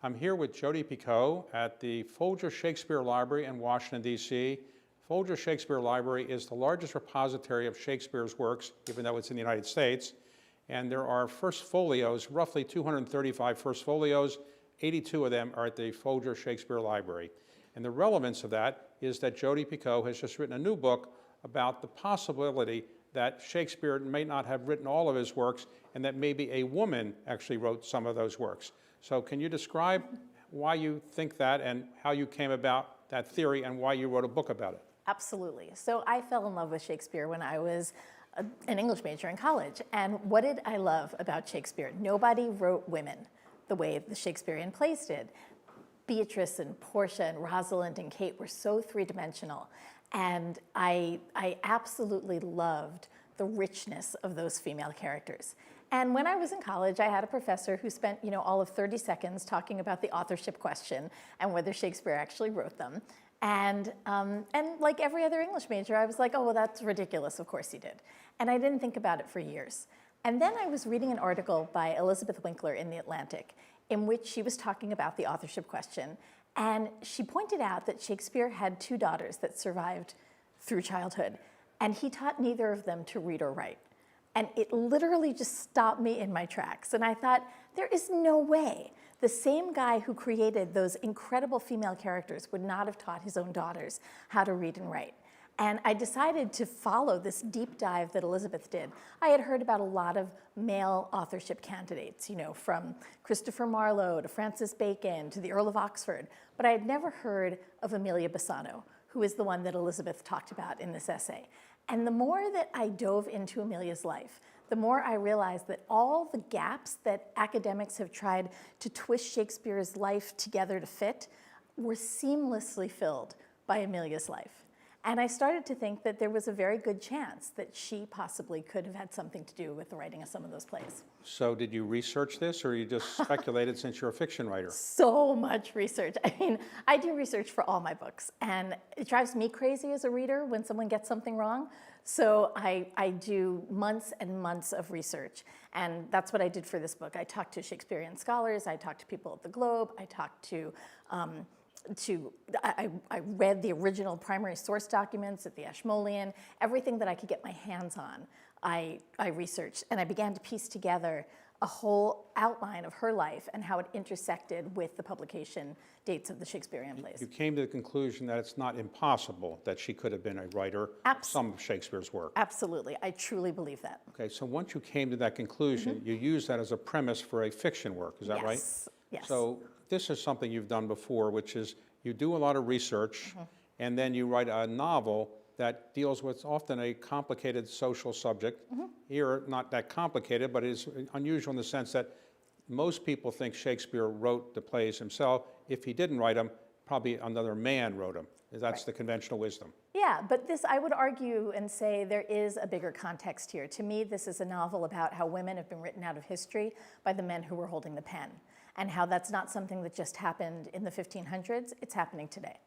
I'm here with Jodi Picoult at the Folger Shakespeare Library in Washington, D.C. Folger Shakespeare Library is the largest repository of Shakespeare's works, even though it's in the United States. And there are first folios, roughly 235 first folios. 82 of them are at the Folger Shakespeare Library. And the relevance of that is that Jodi Picoult has just written a new book about the possibility that Shakespeare may not have written all of his works and that maybe a woman actually wrote some of those works. So can you describe why you think that and how you came about that theory and why you wrote a book about it? Absolutely. So I fell in love with Shakespeare when I was an English major in college. And what did I love about Shakespeare? Nobody wrote women the way the Shakespearean plays did. Beatrice and Portia and Rosalind and Kate were so three-dimensional. And I absolutely loved the richness of those female characters. And when I was in college, I had a professor who spent, all of 30 seconds talking about the authorship question and whether Shakespeare actually wrote them. And like every other English major, I was like, oh, well, that's ridiculous. Of course he did. And I didn't think about it for years. And then I was reading an article by Elizabeth Winkler in The Atlantic in which she was talking about the authorship question. And she pointed out that Shakespeare had two daughters that survived through childhood. And he taught neither of them to read or write. And it literally just stopped me in my tracks. And I thought, there is no way the same guy who created those incredible female characters would not have taught his own daughters how to read and write. And I decided to follow this deep dive that Elizabeth did. I had heard about a lot of male authorship candidates, from Christopher Marlowe to Francis Bacon to the Earl of Oxford, but I had never heard of Amelia Bassano, who is the one that Elizabeth talked about in this essay. And the more that I dove into Amelia's life, the more I realized that all the gaps that academics have tried to twist Shakespeare's life together to fit were seamlessly filled by Amelia's life. And I started to think that there was a very good chance that she possibly could have had something to do with the writing of some of those plays. So did you research this, or you just speculated since you're a fiction writer? So much research. I mean, I do research for all my books, and it drives me crazy as a reader when someone gets something wrong. So I do months and months of research, and that's what I did for this book. I talked to Shakespearean scholars, I talked to people at the Globe, I talked to I read the original primary source documents at the Ashmolean. Everything that I could get my hands on, I researched, and I began to piece together a whole outline of her life and how it intersected with the publication dates of the Shakespearean plays. You came to the conclusion that it's not impossible that she could have been a writer of some of Shakespeare's work. Absolutely, I truly believe that. Okay, so once you came to that conclusion, you used that as a premise for a fiction work, is that right? Yes. So this is something you've done before, which is you do a lot of research, and then you write a novel that deals with often a complicated social subject. Here, not that complicated, but it is unusual in the sense that most people think Shakespeare wrote the plays himself. If he didn't write them, probably another man wrote them. That's the conventional wisdom. Yeah, but this, I would argue and say there is a bigger context here. To me, this is a novel about how women have been written out of history by the men who were holding the pen, and how that's not something that just happened in the 1500s, it's happening today.